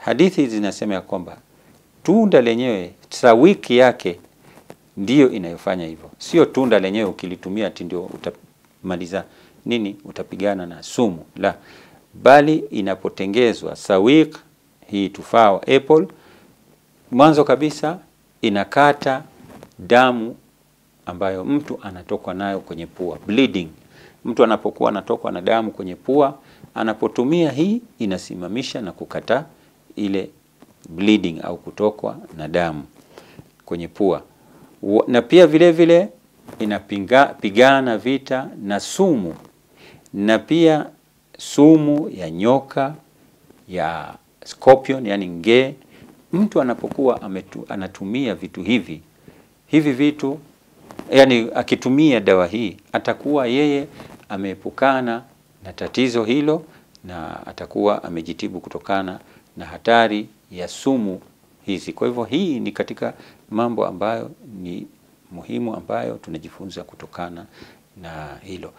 hadithi zinasema ya kwamba tunda lenyewe sawiki yake ndiyo inayofanya hivyo. Sio tunda lenyewe ukilitumia ati ndio utamaliza nini, utapigana na sumu. La, bali inapotengezwa sawik, hii tufaa wa apple, mwanzo kabisa inakata damu ambayo mtu anatokwa nayo kwenye pua, bleeding. Mtu anapokuwa anatokwa na damu kwenye pua, anapotumia hii inasimamisha na kukata ile bleeding au kutokwa na damu kwenye pua. Na pia vile vile inapigana vita na sumu, na pia sumu ya nyoka, ya scorpion, yani nge. Mtu anapokuwa anatumia vitu hivi vitu, yani akitumia dawa hii, atakuwa yeye ameepukana na tatizo hilo, na atakuwa amejitibu kutokana na hatari ya sumu hizi. Kwa hivyo hii ni katika mambo ambayo ni muhimu ambayo tunajifunza kutokana na hilo.